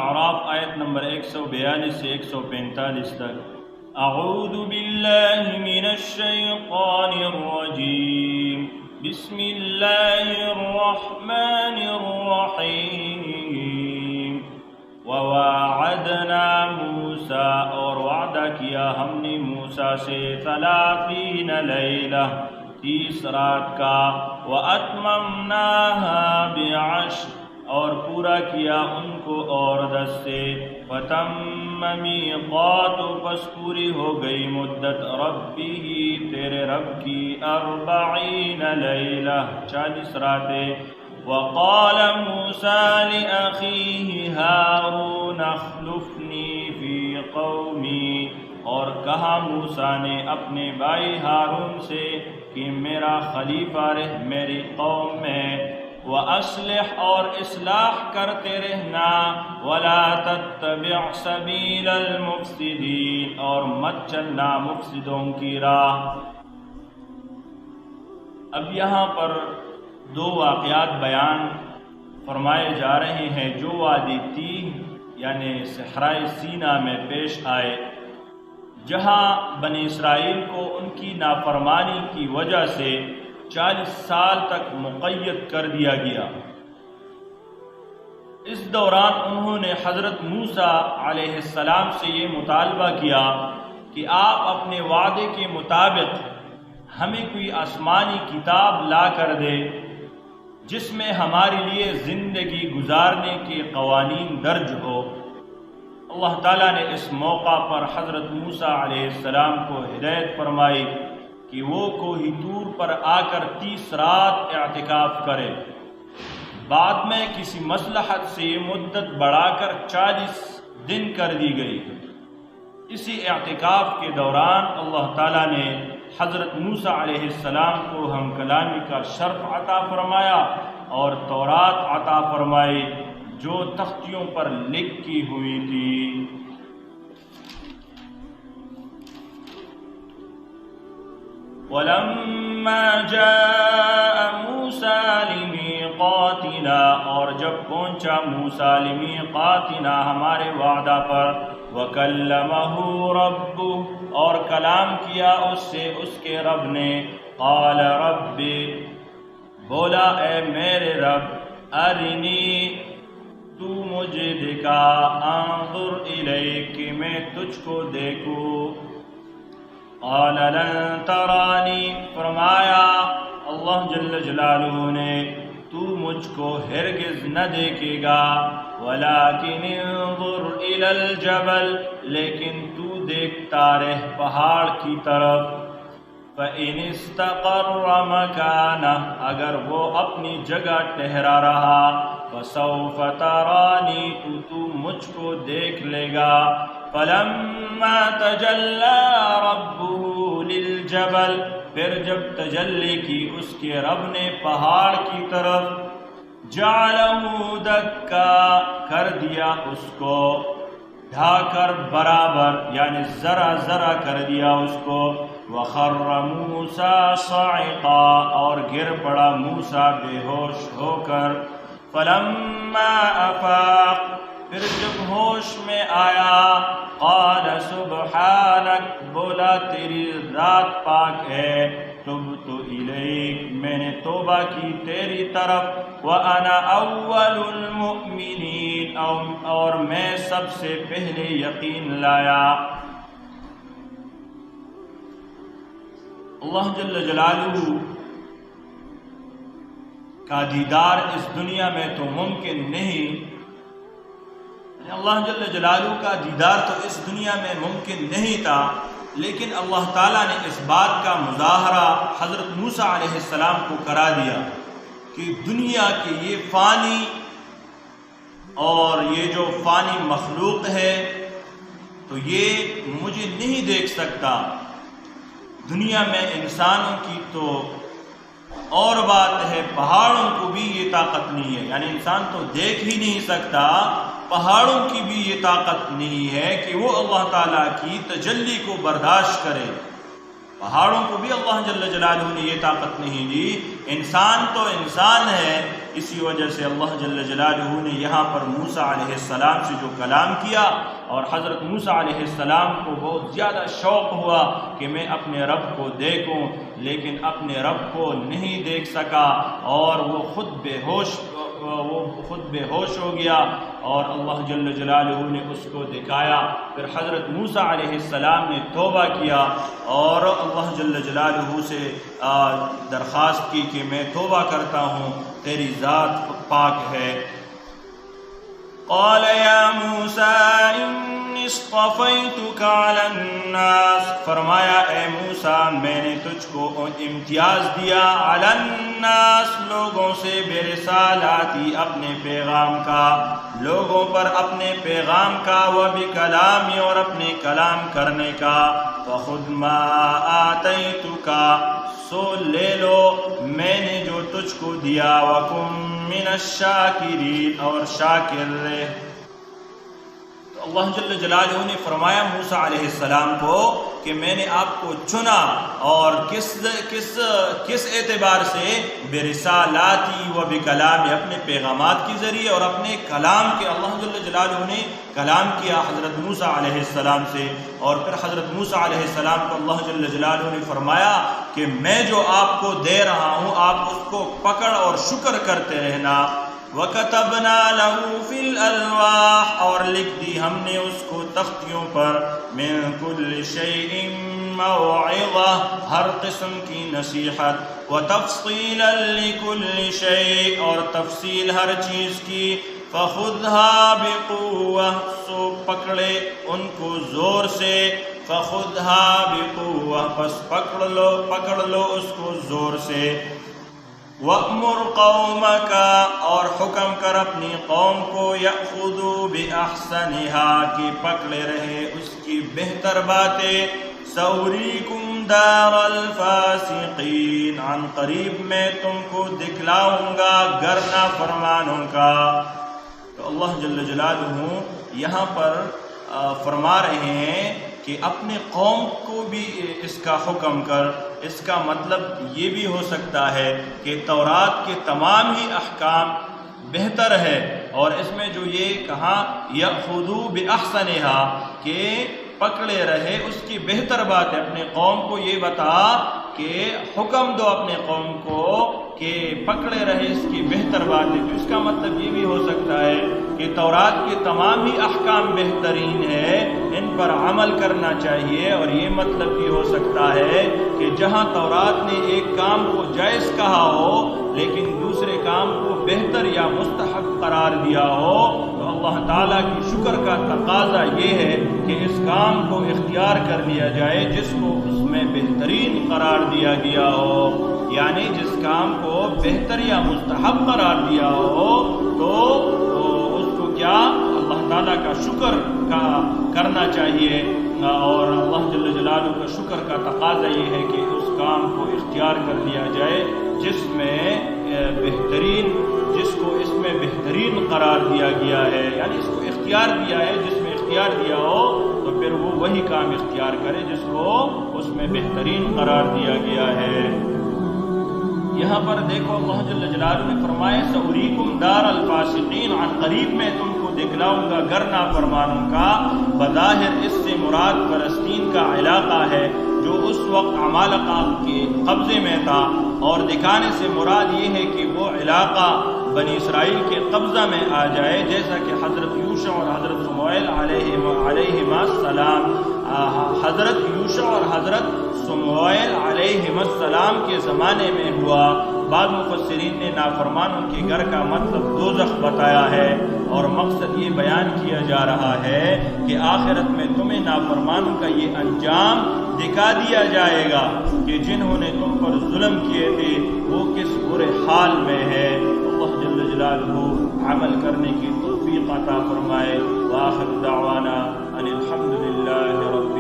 اعراف آیت نمبر 142 سے 145 تک۔ اعوذ باللہ من الشیطان الرجیم، بسم اللہ الرحمن الرحیم۔ وواعدنا موسیٰ، اور وعدہ کیا ہم نے موسیٰ سے 30 لیلہ، 30 رات کا، واتممناها بعشر، اور پورا کیا ان کو اور 10 سے، فتم میقات، پس پوری ہو گئی مدت، ربہ، تیرے رب کی، 40 لیلہ، 40 راتیں۔ وقال موسیٰ لأخیہ ہارون اخلفنی فی قومی، اور کہا موسیٰ نے اپنے بھائی ہارون سے کہ میرا خلیفہ رہ میری قوم میں، وَأَصْلِحْ، اور اصلاح کرتے رہنا، وَلَا تَتَّبِعْ سَبِيلَ الْمُفْسِدِينَ، اور مت چلنا مفسدوں کی راہ۔ اب یہاں پر 2 واقعات بیان فرمائے جا رہے ہیں جو وادی تیہ یعنی صحرائے سینا میں پیش آئے، جہاں بنی اسرائیل کو ان کی نافرمانی کی وجہ سے 40 سال تک مقید کر دیا گیا۔ اس دوران انہوں نے حضرت موسیٰ علیہ السلام سے یہ مطالبہ کیا کہ آپ اپنے وعدے کے مطابق ہمیں کوئی آسمانی کتاب لا کر دے جس میں ہمارے لیے زندگی گزارنے کے قوانین درج ہو۔ اللہ تعالیٰ نے اس موقع پر حضرت موسیٰ علیہ السلام کو ہدایت فرمائی کہ وہ کوہ طور پر آ کر 30 رات اعتکاف کرے۔ بعد میں کسی مصلحت سے یہ مدت بڑھا کر 40 دن کر دی گئی۔ اسی اعتکاف کے دوران اللہ تعالیٰ نے حضرت موسیٰ علیہ السلام کو ہم کلامی کا شرف عطا فرمایا اور تورات عطا فرمائی جو تختیوں پر لکھی ہوئی تھی۔ وَلَمَّا جَاءَ مُوسَىٰ لِمِيقَاتِنَا، اور جب پہنچا موسیٰ لِمِيقَاتِنَا، ہمارے وعدہ پر، وَكَلَّمَهُ رَبُّهُ، اور کلام کیا اس سے اس کے رب نے، قَالَ رَبِّ، بولا اے میرے رب، أَرِنِي، تو مجھے دکھا، انظر الیک، میں تجھ کو دیکھوں۔ قال لن ترانی، فرمایا اللہ جل جلالہ نے تو مجھ کو ہرگز نہ دیکھے گا، ولکن انظر الی الجبل، لیکن تو دیکھتا رہ پہاڑ کی طرف، فإن استقر مکانہ، اگر وہ اپنی جگہ ٹھہرا رہا، فسوف ترانی، تو مجھ کو دیکھ لے گا۔ فلما تجلی ربہ للجبل، پھر جب تجلی کی اس کے رب نے پہاڑ کی طرف، جعلہ دکا، کر دیا اس کو ڈھا کر برابر، یعنی ذرا ذرا کر دیا اس کو، وخر موسیٰ صاعقا، اور گر پڑا موسیٰ بے ہوش ہو کر، فلما افاق، پھر جب ہوش میں آیا، قال سبحانک، بولا تیری ذات پاک ہے، تبت الیک، میں نے توبہ کی تیری طرف، وانا اول المؤمنین، اور میں سب سے پہلے یقین لایا۔ اللہ جل جلالہ کا دیدار اس دنیا میں تو ممکن نہیں، اللہ جل جلالہ کا دیدار تو اس دنیا میں ممکن نہیں تھا، لیکن اللہ تعالیٰ نے اس بات کا مظاہرہ حضرت موسیٰ علیہ السلام کو کرا دیا کہ دنیا کے یہ فانی اور یہ جو فانی مخلوق ہے تو یہ مجھے نہیں دیکھ سکتا۔ دنیا میں انسانوں کی تو اور بات ہے، پہاڑوں کو بھی یہ طاقت نہیں ہے، یعنی انسان تو دیکھ ہی نہیں سکتا، پہاڑوں کی بھی یہ طاقت نہیں ہے کہ وہ اللہ تعالیٰ کی تجلی کو برداشت کرے۔ پہاڑوں کو بھی اللہ جل جلالہ نے یہ طاقت نہیں دی انسان تو انسان ہے. اسی وجہ سے اللہ جل جلالہ نے یہاں پر موسیٰ علیہ السلام سے جو کلام کیا، اور حضرت موسیٰ علیہ السلام کو بہت زیادہ شوق ہوا کہ میں اپنے رب کو دیکھوں، لیکن اپنے رب کو نہیں دیکھ سکا، اور وہ خود بے ہوش ہو گیا، اور اللہ جل جلالہ نے اس کو دکھایا. پھر حضرت موسیٰ علیہ السلام نے توبہ کیا اور اللہ جل جلالہ سے درخواست کی کہ میں توبہ کرتا ہوں، تیری ذات پاک ہے. قال یا موسیٰ انی اصطفیتک علی الناس، فرمایا اے موسیٰ میں نے تجھ کو امتیاز دیا، علی الناس لوگوں سے، برسالاتی اپنے پیغام کا، لوگوں پر اپنے پیغام کا، وبکلامی اور اپنے کلام کرنے کا. فخذ ما آتیتک، سو لے لو میں نے جو تجھ کو دیا، وکن من الشاکرین اور شاکر رہے. تو اللہ جل جلالہ نے فرمایا موسیٰ علیہ السلام کو کہ میں نے آپ کو چنا، اور کس اعتبار سے؟ برسالاتی و بکلامی، اپنے پیغامات کے ذریعے اور اپنے کلام کے. اللہ جل جلالہ نے کلام کیا حضرت موسیٰ علیہ السلام سے، اور پھر حضرت موسیٰ علیہ السلام کو اللہ جل جلالہ نے فرمایا کہ میں جو آپ کو دے رہا ہوں آپ اس کو پکڑ اور شکر کرتے رہنا. وَكَتَبْنَا لَهُ فِي الْأَلْوَاحِ، اور لکھ دی ہم نے اس کو تختیوں پر، مِن كُلِّ شَيْءٍ مَوْعِظَةً، ہر قسم کی نصیحت، وَتَفْصِيلًا لِكُلِّ شَيْءٍ اور تفصیل ہر چیز کی. فَخُذْهَا بِقُوَّةٍ، سو پکڑے ان کو زور سے. فَخُذْهَا بِقُوَّةٍ، پس پکڑ لو اس کو زور سے. وَأْمُرْ قَوْمَكَ، اور حکم کر اپنی قوم کو، يَأْخُذُوا بِأَحْسَنِهَا، کہ پکڑے رہے اس کی بہتر باتیں. سَأُرِيكُمْ دَارَ الْفَاسِقِينَ، عن قریب میں تم کو دکھلاؤں گا گھر نافرمانوں کا. تو اللہ جل جلالہ یہاں پر فرما رہے ہیں کہ اپنے قوم کو بھی اس کا حکم کر. اس کا مطلب یہ بھی ہو سکتا ہے کہ تورات کے تمام ہی احکام بہتر ہے، اور اس میں جو یہ کہا یأخذوا بأحسنها، کہ پکڑے رہے اس کی بہتر بات ہے. اپنے قوم کو یہ بتا کہ حکم دو اپنے قوم کو کہ پکڑے رہے اس کی بہتر بات ہے. تو اس کا مطلب یہ بھی ہو سکتا ہے کہ تورات کے تمام ہی احکام بہترین ہے، ان پر عمل کرنا چاہیے. اور یہ مطلب بھی ہو سکتا ہے کہ جہاں تورات نے ایک کام کو جائز کہا ہو لیکن دوسرے کام کو بہتر یا مستحب قرار دیا ہو، تو اللہ تعالیٰ کی شکر کا تقاضا یہ ہے کہ اس کام کو اختیار کر لیا جائے جس کو اس میں بہترین قرار دیا گیا ہو. یعنی جس کام کو بہتر یا مستحب قرار دیا ہو تو اس کو کیا اللہ تعالیٰ کا شکر کا کرنا چاہیے. اور اللہ جل جلالہ کا شکر کا تقاضا یہ ہے کہ اس کام کو اختیار کر لیا جائے جس کو اس میں بہترین قرار دیا گیا ہے. یعنی اس کو اختیار دیا ہے، جس میں اختیار دیا ہو تو پھر وہ وہی کام اختیار کرے جس کو اس میں بہترین قرار دیا گیا ہے. یہاں پر دیکھو اللہ جل جلالہ نے فرمایا سأریکم دار الفاسقین، عن قریب میں تم کو دکھلاؤں گا گھر نافرمانوں کا. بظاہر اس سے مراد فلسطین کا علاقہ ہے جو اس وقت عمالقہ کے قبضے میں تھا، اور دکھانے سے مراد یہ ہے کہ وہ علاقہ بنی اسرائیل کے قبضہ میں آ جائے، جیسا کہ حضرت یوشع اور حضرت سموئیل علیہما السلام، حضرت یوشع اور حضرت سموئیل علیہم السلام کے زمانے میں ہوا. بعض مفسرین نے نافرمانوں کے گھر کا مطلب دوزخ بتایا ہے، اور مقصد یہ بیان کیا جا رہا ہے کہ آخرت میں تمہیں نافرمانوں کا یہ انجام دکھا دیا جائے گا کہ جنہوں نے تم پر ظلم کیے تھے وہ کس برے حال میں ہے. اللہ جل جلالہ عمل کرنے کی توفیق عطا فرمائے. وآخر دعوانا ان الحمد للہ رب